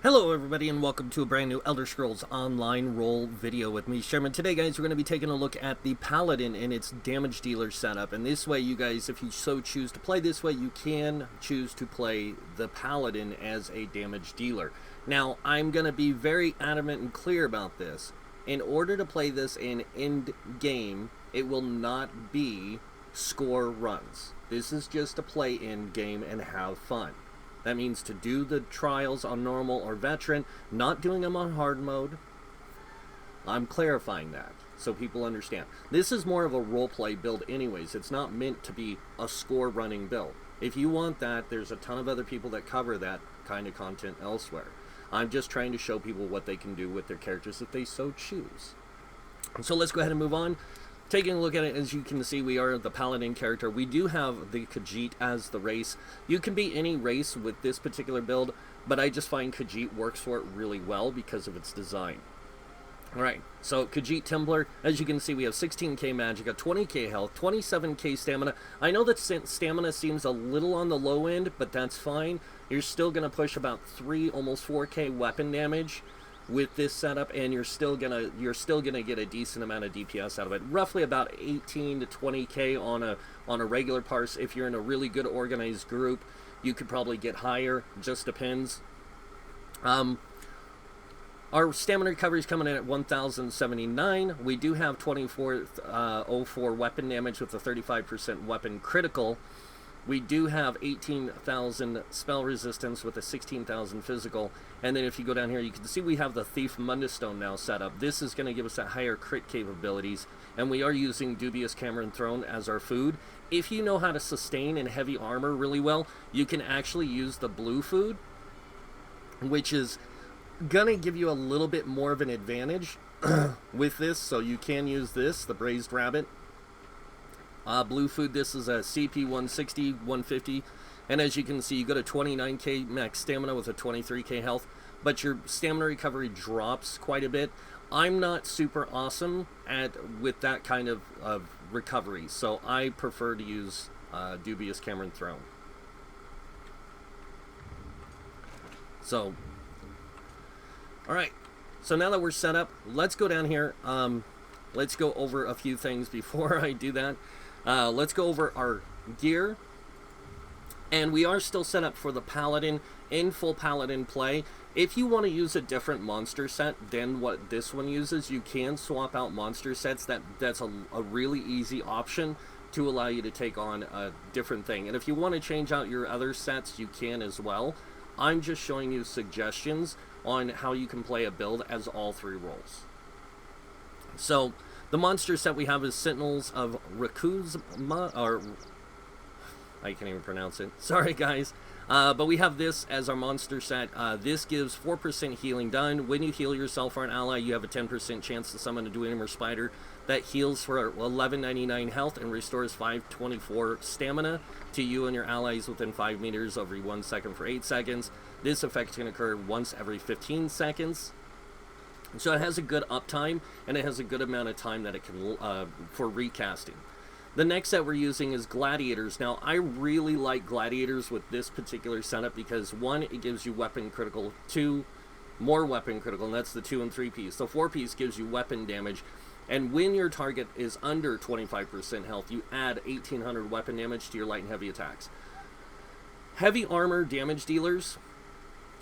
Hello everybody and welcome to a brand new Elder Scrolls Online roll video with me, Sherman. Today guys, we're going to be taking a look at the Paladin and its damage dealer setup. And this way you guys, if you so choose to play this way, you can choose to play the Paladin as a damage dealer. Now, I'm going to be very adamant and clear about this. In order to play this in end game, it will not be score runs. This is just to play end game and have fun. That means to do the trials on normal or veteran, not doing them on hard mode. I'm clarifying that so people understand. This is more of a roleplay build anyways. It's not meant to be a score running build. If you want that, there's a ton of other people that cover that kind of content elsewhere. I'm just trying to show people what they can do with their characters if they so choose. So let's go ahead and move on. Taking a look at it, as you can see, we are the Paladin character. We do have the Khajiit as the race. You can be any race with this particular build, but I just find Khajiit works for it really well because of its design. Alright, so Khajiit Templar, as you can see, we have 16k magicka, 20k health, 27k stamina. I know that stamina seems a little on the low end, but that's fine. You're still going to push about 3, almost 4k weapon damage with this setup, and you're still gonna get a decent amount of DPS out of it. Roughly about 18 to 20k on a regular parse. If you're in a really good organized group, you could probably get higher. Just depends. Our stamina recovery is coming in at 1079. We do have 2404 weapon damage with a 35% weapon critical. We do have 18,000 spell resistance with a 16,000 physical. And then if you go down here, you can see we have the Thief Mundustone now set up. This is going to give us that higher crit capabilities. And we are using Dubious Cameron Throne as our food. If you know how to sustain in heavy armor really well, you can actually use the blue food, which is going to give you a little bit more of an advantage with this. So you can use this, the Braised Rabbit. Blue food, this is a CP 160, 150, and as you can see, you go to 29k max stamina with a 23k health, but your stamina recovery drops quite a bit. I'm not super awesome with that kind of recovery, so I prefer to use Dubious Cameron Throne. So, alright, so now that we're set up, let's go down here. Let's go over a few things before I do that. Let's go over our gear, and we are still set up for the Paladin in full Paladin play. If you want to use a different monster set than what this one uses, you can swap out monster sets. That's a really easy option to allow you to take on a different thing. And if you want to change out your other sets, you can as well. I'm just showing you suggestions on how you can play a build as all three roles. So the monster set we have is Sentinels of Rakuzma, or I can't even pronounce it. Sorry, guys. But we have this as our monster set. This gives 4% healing done. When you heal yourself or an ally, you have a 10% chance to summon a Dwemer Spider that heals for 1199 health and restores 524 stamina to you and your allies within 5 meters every 1 second for 8 seconds. This effect can occur once every 15 seconds. So it has a good uptime, and it has a good amount of time that it can for recasting. The next set we're using is Gladiators. Now, I really like Gladiators with this particular setup because, 1, it gives you weapon critical, 2, more weapon critical, and that's the 2 and 3 piece. The 4 piece gives you weapon damage, and when your target is under 25% health, you add 1800 weapon damage to your light and heavy attacks. Heavy armor damage dealers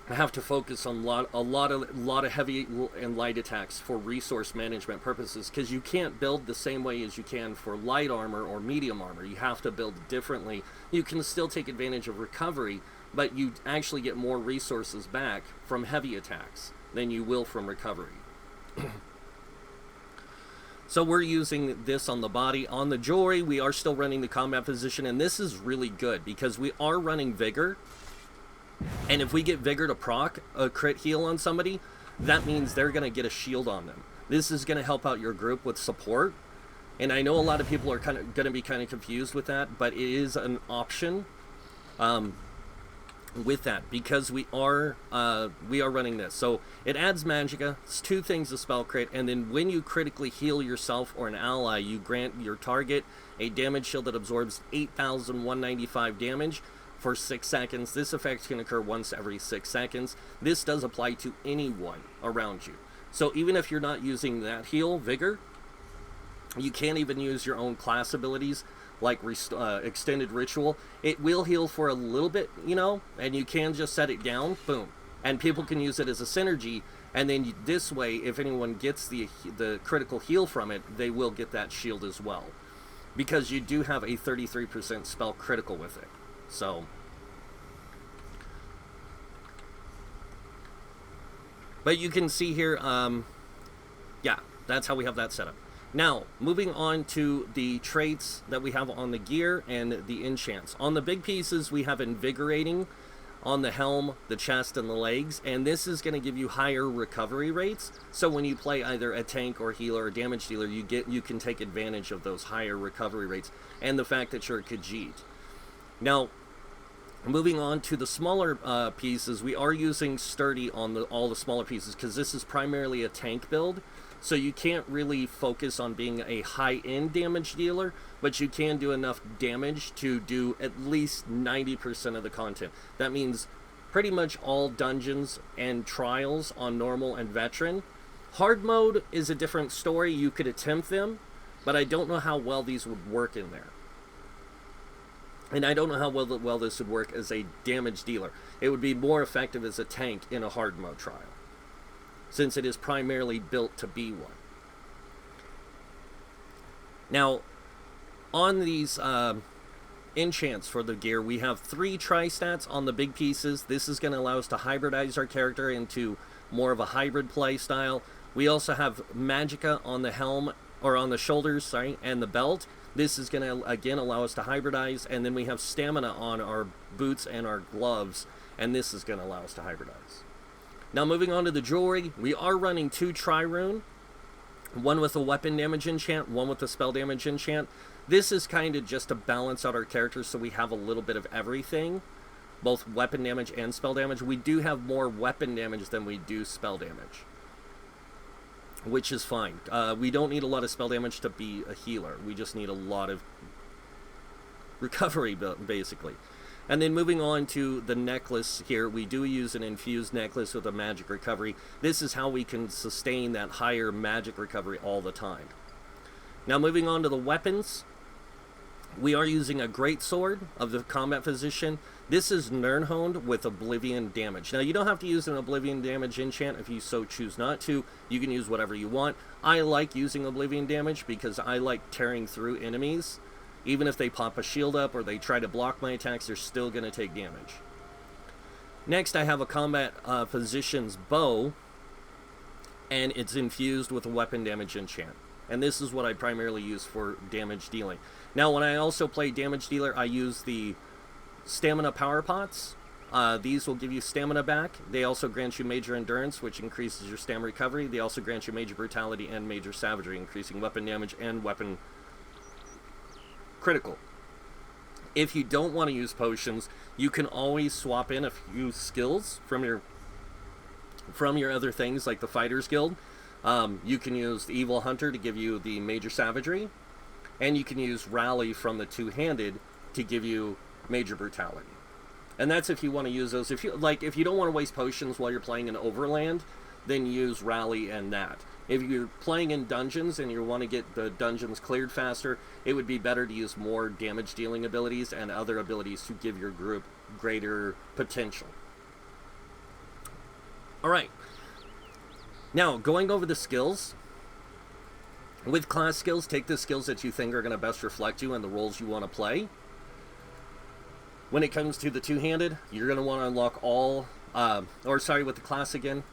have to focus on a lot of heavy and light attacks for resource management purposes, because you can't build the same way as you can for light armor or medium armor. You have to build differently. You can still take advantage of recovery, but you actually get more resources back from heavy attacks than you will from recovery. So we're using this on the body. On the jewelry, we are still running the combat position, and this is really good because we are running vigor. And if we get Vigor to proc a crit heal on somebody, that means they're going to get a shield on them. This is going to help out your group with support. And I know a lot of people are going to be kind of confused with that, but it is an option with that because we are running this. So it adds magicka. It's 2 things to spell crit, and then when you critically heal yourself or an ally, you grant your target a damage shield that absorbs 8,195 damage for 6 seconds. This effect can occur once every 6 seconds. This does apply to anyone around you. So even if you're not using that heal, Vigor, you can't even use your own class abilities like Extended Ritual. It will heal for a little bit, you know, and you can just set it down, boom. And people can use it as a synergy, and then this way, if anyone gets the critical heal from it, they will get that shield as well. Because you do have a 33% spell critical with it. So, but you can see here, yeah, that's how we have that set up. Now, moving on to the traits that we have on the gear and the enchants. On the big pieces, we have Invigorating on the helm, the chest, and the legs, and this is going to give you higher recovery rates. So when you play either a tank or healer or damage dealer, you can take advantage of those higher recovery rates and the fact that you're a Khajiit. Now, moving on to the smaller pieces, we are using Sturdy on all the smaller pieces because this is primarily a tank build. So you can't really focus on being a high-end damage dealer, but you can do enough damage to do at least 90% of the content. That means pretty much all dungeons and trials on normal and veteran. Hard mode is a different story. You could attempt them, but I don't know how well these would work in there. And I don't know how well this would work as a damage dealer. It would be more effective as a tank in a hard mode trial, since it is primarily built to be one. Now, on these enchants for the gear, we have 3 tri-stats on the big pieces. This is going to allow us to hybridize our character into more of a hybrid play style. We also have Magicka on the helm, or on the shoulders, sorry, and the belt. This is going to, again, allow us to hybridize. And then we have Stamina on our boots and our gloves, and this is going to allow us to hybridize. Now, moving on to the jewelry, we are running 2 Trirune, one with a weapon damage enchant, one with a spell damage enchant. This is kind of just to balance out our characters so we have a little bit of everything, both weapon damage and spell damage. We do have more weapon damage than we do spell damage, which is fine. We don't need a lot of spell damage to be a healer. We just need a lot of recovery, basically. And then moving on to the necklace here, we do use an infused necklace with a magic recovery. This is how we can sustain that higher magic recovery all the time. Now moving on to the weapons, we are using a greatsword of the combat physician. This is Nirnhoned with Oblivion damage. Now you don't have to use an Oblivion damage enchant if you so choose not to. You can use whatever you want. I like using Oblivion damage because I like tearing through enemies. Even if they pop a shield up or they try to block my attacks, they're still going to take damage. Next, I have a combat physician's bow, and it's infused with a weapon damage enchant. And this is what I primarily use for damage dealing. Now, when I also play damage dealer, I use the stamina power pots. These will give you stamina back. They also grant you major endurance, which increases your stamina recovery. They also grant you major brutality and major savagery, increasing weapon damage and weapon critical. If you don't want to use potions, you can always swap in a few skills from your other things, like the Fighter's Guild. You can use the Evil Hunter to give you the major savagery, and you can use Rally from the two-handed to give you major brutality. And that's if you want to use those. If you don't want to waste potions while you're playing in Overland, then use Rally and that. If you're playing in dungeons and you want to get the dungeons cleared faster, it would be better to use more damage dealing abilities and other abilities to give your group greater potential. Alright. Now, going over the skills. With class skills, take the skills that you think are going to best reflect you and the roles you want to play. When it comes to the two-handed, you're going to want to unlock all... with the class again.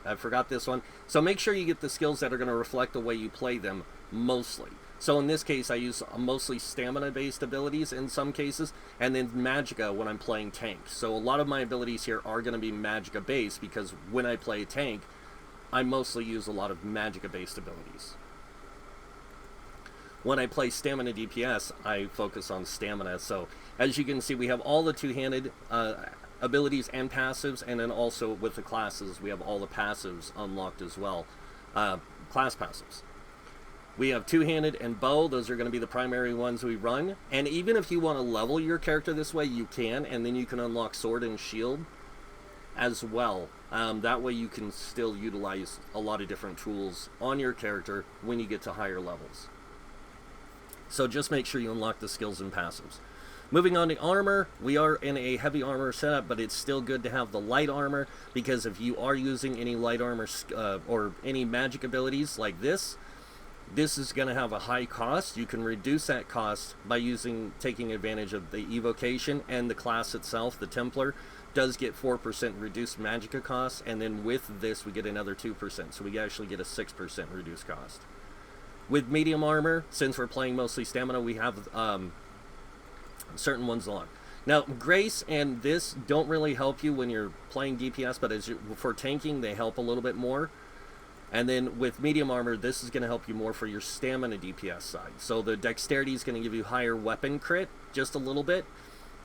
I forgot this one. So make sure you get the skills that are going to reflect the way you play them, mostly. So in this case, I use mostly stamina-based abilities in some cases, and then Magicka when I'm playing tank. So a lot of my abilities here are going to be Magicka-based, because when I play tank, I mostly use a lot of Magicka-based abilities. When I play stamina DPS, I focus on stamina. So as you can see, we have all the two-handed abilities and passives, and then also with the classes we have all the passives unlocked as well, class passives. We have two-handed and bow. Those are going to be the primary ones we run. And even if you want to level your character this way, you can. And then you can unlock sword and shield as well. That way you can still utilize a lot of different tools on your character when you get to higher levels. So just make sure you unlock the skills and passives. Moving on to armor, we are in a heavy armor setup, but it's still good to have the light armor, because if you are using any light armor or any magic abilities like this is going to have a high cost. You can reduce that cost by taking advantage of the evocation, and the class itself, the Templar, does get 4% reduced magicka cost, and then with this we get another 2%, so we actually get a 6% reduced cost. With medium armor, since we're playing mostly stamina, we have certain ones along. Now, Grace and this don't really help you when you're playing DPS, but for tanking, they help a little bit more. And then with medium armor, this is going to help you more for your stamina DPS side. So the dexterity is going to give you higher weapon crit, just a little bit.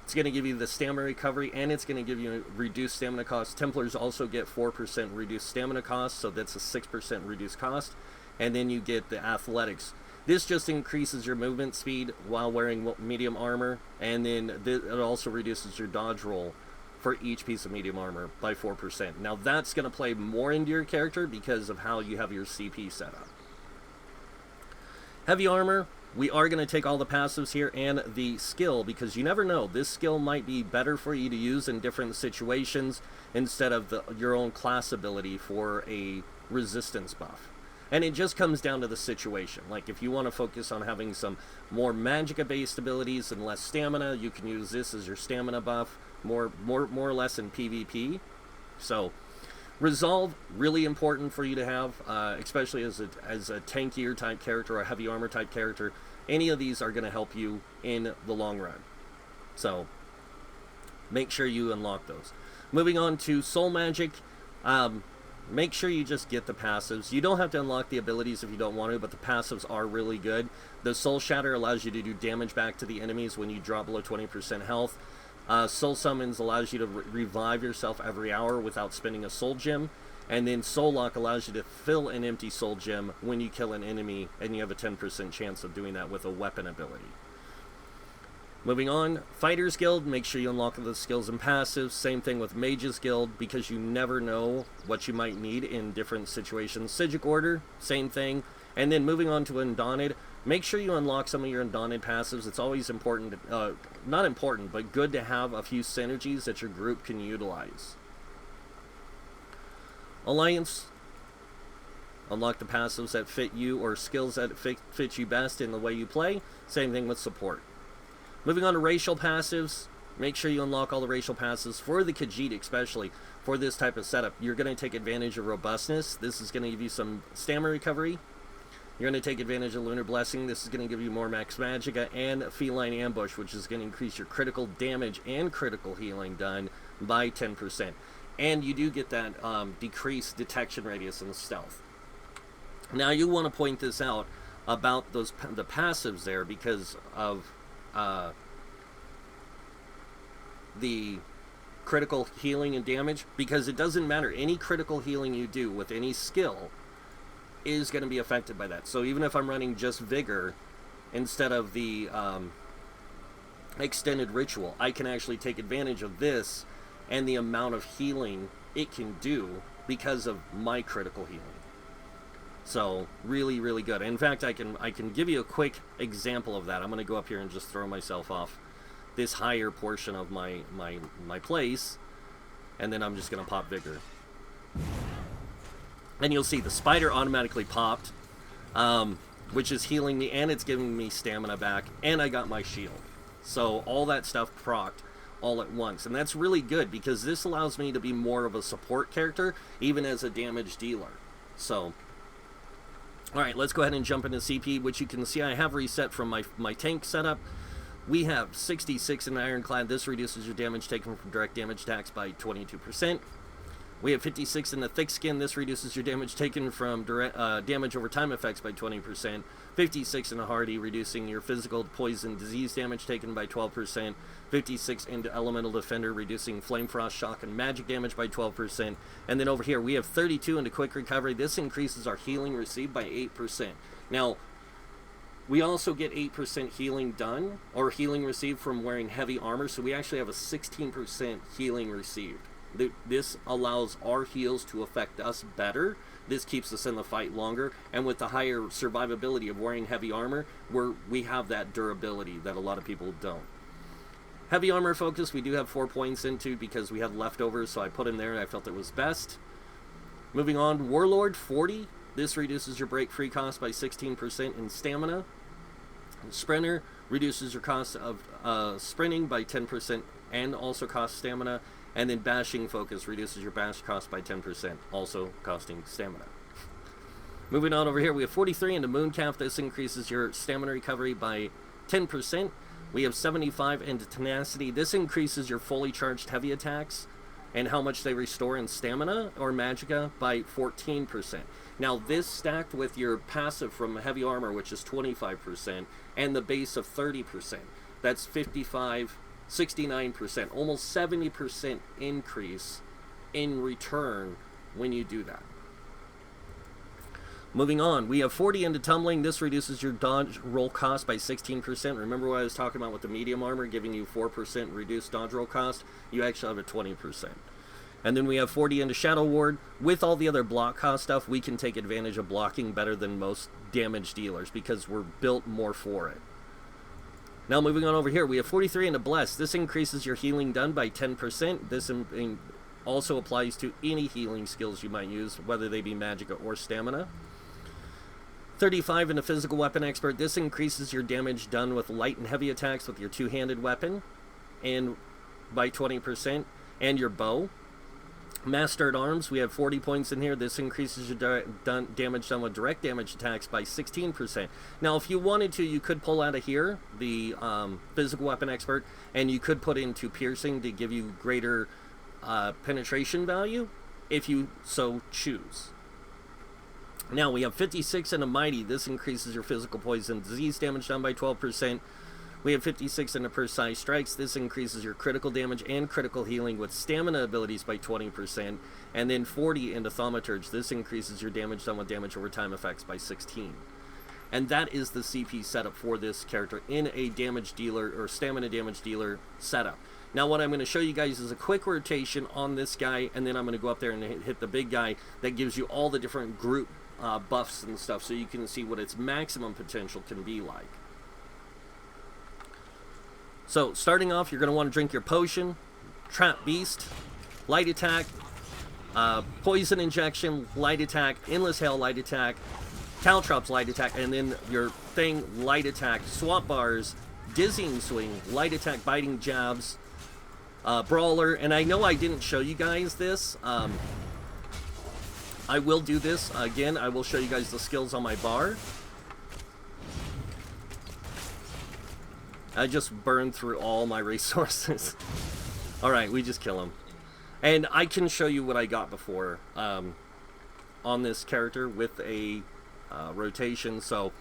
It's going to give you the stamina recovery, and it's going to give you reduced stamina cost. Templars also get 4% reduced stamina cost, so that's a 6% reduced cost. And then you get the athletics. This just increases your movement speed while wearing medium armor, and then it also reduces your dodge roll for each piece of medium armor by 4%. Now that's going to play more into your character because of how you have your CP set up. Heavy armor, we are going to take all the passives here and the skill, because you never know. This skill might be better for you to use in different situations instead of your own class ability for a resistance buff. And it just comes down to the situation. Like, if you want to focus on having some more magicka-based abilities and less stamina, you can use this as your stamina buff, more or less in PvP. So, resolve, really important for you to have, especially as a tankier type character or a heavy armor type character. Any of these are going to help you in the long run. So, make sure you unlock those. Moving on to soul magic. Make sure you just get the passives. You don't have to unlock the abilities if you don't want to, but the passives are really good. The Soul Shatter allows you to do damage back to the enemies when you drop below 20% health. Soul Summons allows you to revive yourself every hour without spending a soul gem. And then Soul Lock allows you to fill an empty soul gem when you kill an enemy, and you have a 10% chance of doing that with a weapon ability. Moving on, Fighters Guild, make sure you unlock the skills and passives. Same thing with Mages Guild, because you never know what you might need in different situations. Psijic Order, same thing. And then moving on to Undaunted, make sure you unlock some of your Undaunted passives. It's always important, not important, but good to have a few synergies that your group can utilize. Alliance, unlock the passives that fit you, or skills that fit you best in the way you play. Same thing with support. Moving on to racial passives, make sure you unlock all the racial passives for the Khajiit, especially for this type of setup. You're going to take advantage of robustness. This is going to give you some stamina recovery. You're going to take advantage of Lunar Blessing. This is going to give you more max magicka, and Feline Ambush, which is going to increase your critical damage and critical healing done by 10%. And you do get that decreased detection radius and stealth. Now you want to point this out about the passives there, because of the critical healing and damage, because it doesn't matter. Any critical healing you do with any skill is going to be affected by that. So even if I'm running just Vigor instead of the extended ritual, I can actually take advantage of this and the amount of healing it can do because of my critical healing. So really, really good. In fact, I can give you a quick example of that. I'm going to go up here and just throw myself off this higher portion of my place, and then I'm just going to pop Vigor. And you'll see the spider automatically popped, which is healing me, and it's giving me stamina back, and I got my shield. So all that stuff procced all at once, and that's really good, because this allows me to be more of a support character, even as a damage dealer. So alright, let's go ahead and jump into CP, which you can see I have reset from my tank setup. We have 66 in Ironclad. This reduces your damage taken from direct damage attacks by 22%. We have 56 in the Thick Skin. This reduces your damage taken from direct, damage over time effects by 20%. 56 in the Hardy, reducing your physical, poison, disease damage taken by 12%. 56 into Elemental Defender, reducing Flame Frost, Shock, and Magic damage by 12%. And then over here, we have 32 into Quick Recovery. This increases our healing received by 8%. Now, We also get 8% healing done, or healing received from wearing heavy armor, so we actually have a 16% healing received. This allows our heals to affect us better. This keeps us in the fight longer, and with the higher survivability of wearing heavy armor, we have that durability that a lot of people don't. Heavy armor focus, we do have 4 points into because we had leftovers, so I put in there and I felt it was best. Moving on, Warlord 40. This reduces your break free cost by 16% in stamina. Sprinter reduces your cost of sprinting by 10% and also costs stamina. And then Bashing Focus reduces your bash cost by 10%, also costing stamina. Moving on over here, we have 43 into Mooncalf. This increases your stamina recovery by 10%. We have 75 into Tenacity. This increases your fully charged heavy attacks and how much they restore in stamina or magicka by 14%. Now this stacked with your passive from heavy armor, which is 25%, and the base of 30%. That's 55, 69%, almost 70% increase in return when you do that. Moving on, we have 40 into Tumbling. This reduces your dodge roll cost by 16%. Remember what I was talking about with the medium armor giving you 4% reduced dodge roll cost? You actually have a 20%. And then we have 40 into Shadow Ward. With all the other block cost stuff, we can take advantage of blocking better than most damage dealers because we're built more for it. Now moving on over here, we have 43 into Bless. This increases your healing done by 10%. This also applies to any healing skills you might use, whether they be magicka or stamina. 35 into Physical Weapon Expert. This increases your damage done with light and heavy attacks with your two-handed weapon and by 20%, and your bow. Master at Arms, we have 40 points in here. This increases your damage done with direct damage attacks by 16%. Now, if you wanted to, you could pull out of here the Physical Weapon Expert, and you could put into Piercing to give you greater penetration value, if you so choose. Now, we have 56 in a Mighty. This increases your physical poison disease damage done by 12%. We have 56 in the Precise Strikes. This increases your critical damage and critical healing with stamina abilities by 20%. And then 40 into Thaumaturge. This increases your damage done with damage over time effects by 16. And that is the CP setup for this character in a damage dealer or stamina damage dealer setup. Now what I'm going to show you guys is a quick rotation on this guy, and then I'm going to go up there and hit the big guy that gives you all the different group buffs and stuff so you can see what its maximum potential can be like. So, starting off, you're going to want to drink your potion, Trap Beast, Light Attack, Poison Injection, Light Attack, Endless Hail, Light Attack, Caltrops, Light Attack, and then your thing, Light Attack, Swap Bars, Dizzying Swing, Light Attack, Biting Jabs, Brawler, and I know I didn't show you guys this. I will do this. Again, I will show you guys the skills on my bar. I just burned through all my resources. Alright, we just kill him. And I can show you what I got before on this character with a rotation. So,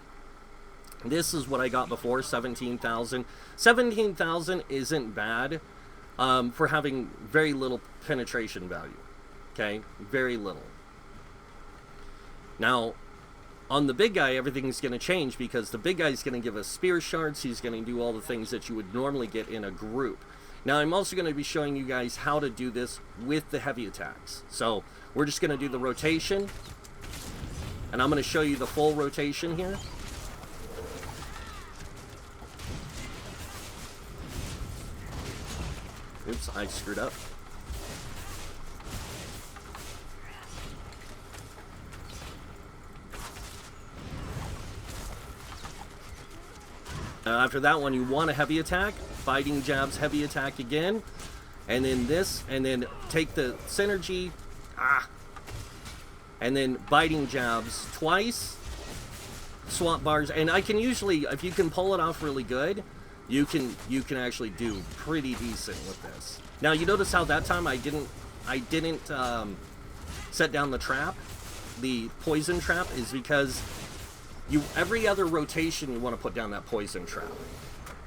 this is what I got before, 17,000. 17,000 isn't bad for having very little penetration value. Okay? Very little. Now, on the big guy, everything's going to change because the big guy's going to give us spear shards. He's going to do all the things that you would normally get in a group. Now, I'm also going to be showing you guys how to do this with the heavy attacks. So, we're just going to do the rotation. And I'm going to show you the full rotation here. Oops, I screwed up. After that one, you want a heavy attack, Biting Jabs, heavy attack again, and then this, and then take the synergy, and then Biting Jabs twice, Swap Bars, and I can usually, if you can pull it off really good, you can actually do pretty decent with this. Now you notice how that time I didn't set down the trap, the poison trap, is because every other rotation you want to put down that poison trap.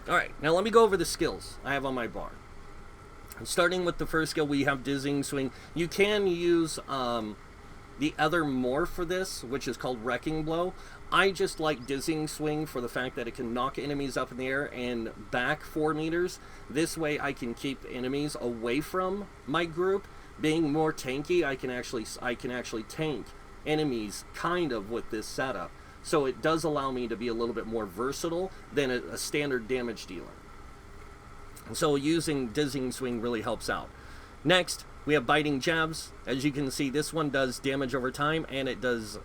Alright, now let me go over the skills I have on my bar. Starting with the first skill, we have Dizzying Swing. You can use the other morph for this, which is called Wrecking Blow. I just like Dizzying Swing for the fact that it can knock enemies up in the air and back 4 meters. This way I can keep enemies away from my group. Being more tanky, I can actually tank enemies kind of with this setup. So it does allow me to be a little bit more versatile than a standard damage dealer. So using Dizzying Swing really helps out. Next, we have Biting Jabs. As you can see, this one does damage over time, and it does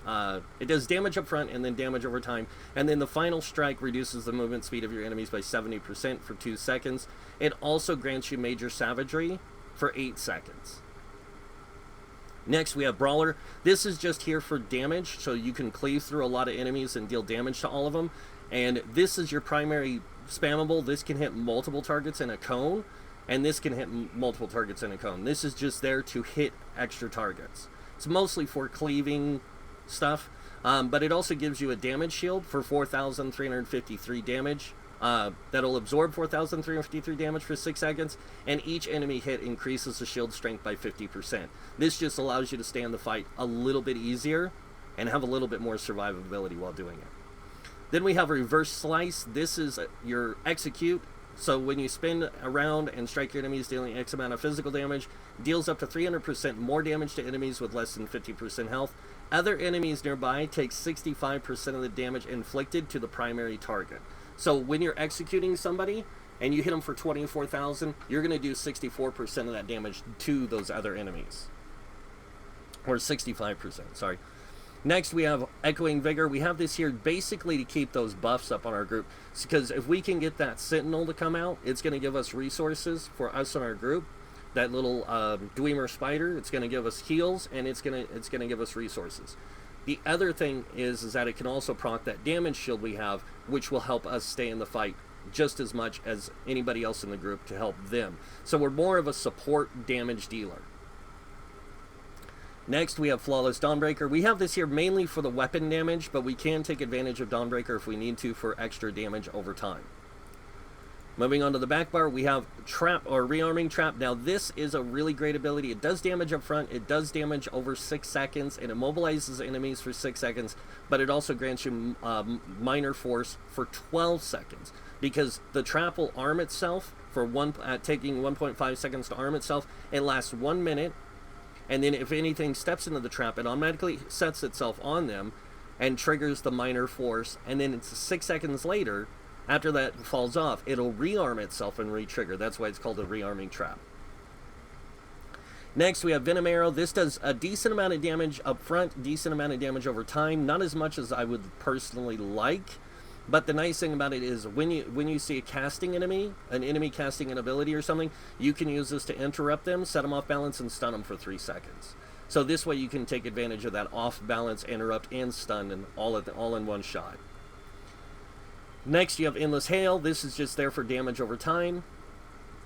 damage up front and then damage over time. And then the final strike reduces the movement speed of your enemies by 70% for 2 seconds. It also grants you Major Savagery for 8 seconds. Next, we have Brawler. This is just here for damage, so you can cleave through a lot of enemies and deal damage to all of them. And this is your primary spammable. This can hit multiple targets in a cone, and this can hit multiple targets in a cone. This is just there to hit extra targets. It's mostly for cleaving stuff, but it also gives you a damage shield for 4,353 damage. That'll absorb 4,353 damage for 6 seconds, and each enemy hit increases the shield strength by 50%. This just allows you to stand the fight a little bit easier and have a little bit more survivability while doing it. Then we have Reverse Slice. This is your execute. So when you spin around and strike your enemies, dealing X amount of physical damage, deals up to 300% more damage to enemies with less than 50% health. Other enemies nearby take 65% of the damage inflicted to the primary target. So when you're executing somebody and you hit them for 24,000, you're going to do 64% of that damage to those other enemies. Or 65%, sorry. Next, we have Echoing Vigor. We have this here basically to keep those buffs up on our group. Because if we can get that Sentinel to come out, it's going to give us resources for us in our group. That little Dwemer Spider, it's going to give us heals, and it's going to give us resources. The other thing is that it can also proc that damage shield we have, which will help us stay in the fight just as much as anybody else in the group to help them. So we're more of a support damage dealer. Next, we have Flawless Dawnbreaker. We have this here mainly for the weapon damage, but we can take advantage of Dawnbreaker if we need to for extra damage over time. Moving on to the back bar, we have Trap or Rearming Trap. Now, this is a really great ability. It does damage up front, it does damage over 6 seconds, and it immobilizes enemies for 6 seconds, but it also grants you minor force for 12 seconds. Because the trap will arm itself for taking 1.5 seconds to arm itself. It lasts 1 minute, and then if anything steps into the trap, it automatically sets itself on them and triggers the minor force, and then it's 6 seconds later, after that falls off, it'll rearm itself and re-trigger. That's why it's called a rearming trap. Next, we have Venom Arrow. This does a decent amount of damage up front, decent amount of damage over time. Not as much as I would personally like, but the nice thing about it is when you see a casting enemy, an enemy casting an ability or something, you can use this to interrupt them, set them off balance, and stun them for 3 seconds. So this way you can take advantage of that off balance, interrupt, and stun, and all in one shot. Next, you have Endless Hail. This is just there for damage over time.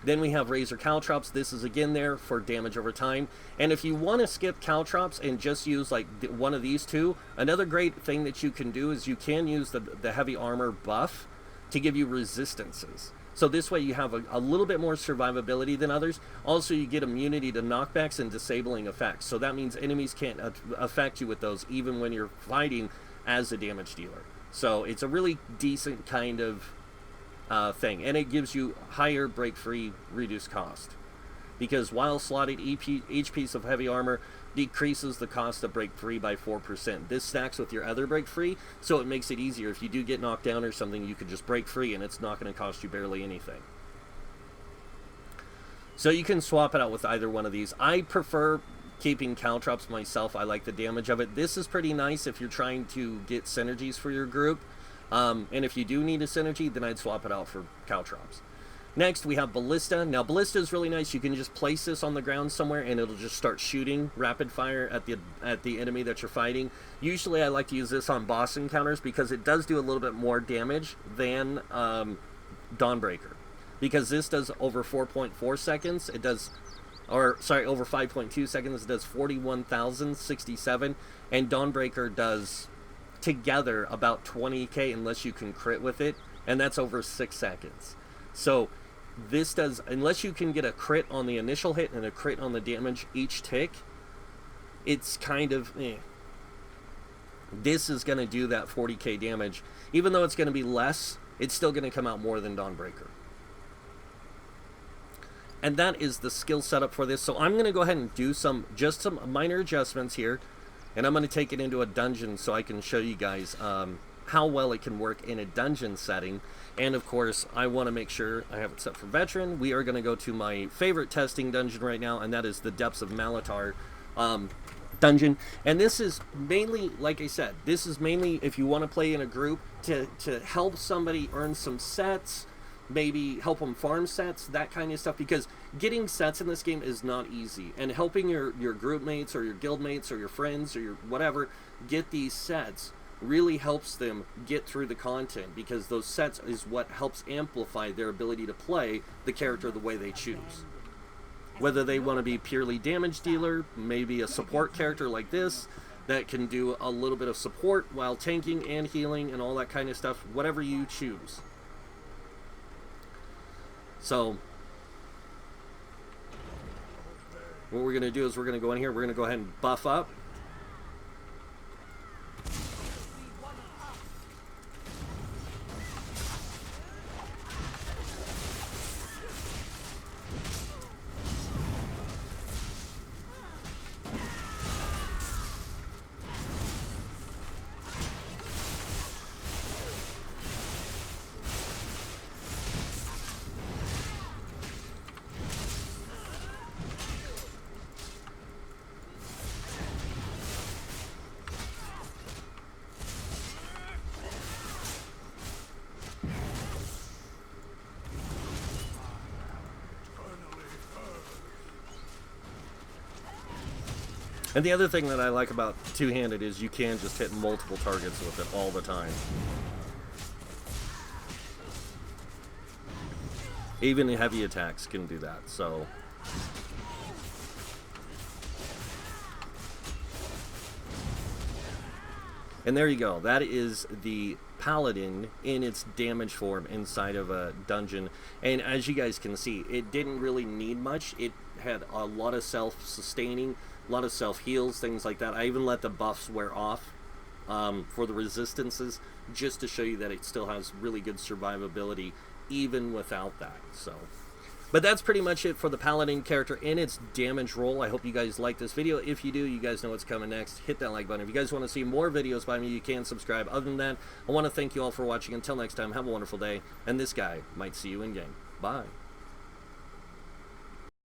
Then we have Razor Caltrops. This is again there for damage over time. And if you want to skip Caltrops and just use like one of these two, another great thing that you can do is you can use the heavy armor buff to give you resistances. So this way you have a little bit more survivability than others. Also, you get immunity to knockbacks and disabling effects. So that means enemies can't affect you with those even when you're fighting as a damage dealer. So it's a really decent kind of thing, and it gives you higher break-free reduced cost. Because while slotted, each piece of heavy armor decreases the cost of break-free by 4%. This stacks with your other break-free, so it makes it easier. If you do get knocked down or something, you could just break free, and it's not going to cost you barely anything. So you can swap it out with either one of these. I prefer keeping Caltrops myself. I like the damage of it. This is pretty nice if you're trying to get synergies for your group. And if you do need a synergy, then I'd swap it out for Caltrops. Next, we have Ballista. Now, Ballista is really nice. You can just place this on the ground somewhere, and it'll just start shooting rapid fire at the enemy that you're fighting. Usually, I like to use this on boss encounters because it does do a little bit more damage than Dawnbreaker. Because this does over 4.4 seconds. It does... Or, sorry, over 5.2 seconds, it does 41,067, and Dawnbreaker does together about 20k unless you can crit with it, and that's over 6 seconds. So, this does, unless you can get a crit on the initial hit and a crit on the damage each tick, it's kind of, this is going to do that 40k damage. Even though it's going to be less, it's still going to come out more than Dawnbreaker. And that is the skill setup for this. So I'm going to go ahead and do just some minor adjustments here. And I'm going to take it into a dungeon so I can show you guys how well it can work in a dungeon setting. And of course, I want to make sure I have it set for veteran. We are going to go to my favorite testing dungeon right now, and that is the Depths of Malatar dungeon. And this is mainly, like I said, this is mainly if you want to play in a group to help somebody earn some sets, maybe help them farm sets, that kind of stuff, because getting sets in this game is not easy, and helping your group mates or your guild mates or your friends or your whatever get these sets really helps them get through the content, because those sets is what helps amplify their ability to play the character the way they choose. Whether they want to be purely damage dealer, maybe a support character like this that can do a little bit of support while tanking and healing and all that kind of stuff, whatever you choose. So what we're going to do is we're going to go in here, we're going to go ahead and buff up. And the other thing that I like about two-handed is you can just hit multiple targets with it all the time. Even heavy attacks can do that, so... And there you go. That is the Paladin in its damage form inside of a dungeon. And as you guys can see, it didn't really need much. It had a lot of self-sustaining, a lot of self-heals, things like that. I even let the buffs wear off for the resistances, just to show you that it still has really good survivability even without that. So, but that's pretty much it for the Paladin character and its damage roll. I hope you guys like this video. If you do, you guys know what's coming next. Hit that like button. If you guys want to see more videos by me, you can subscribe. Other than that, I want to thank you all for watching. Until next time, have a wonderful day, and this guy might see you in game. Bye.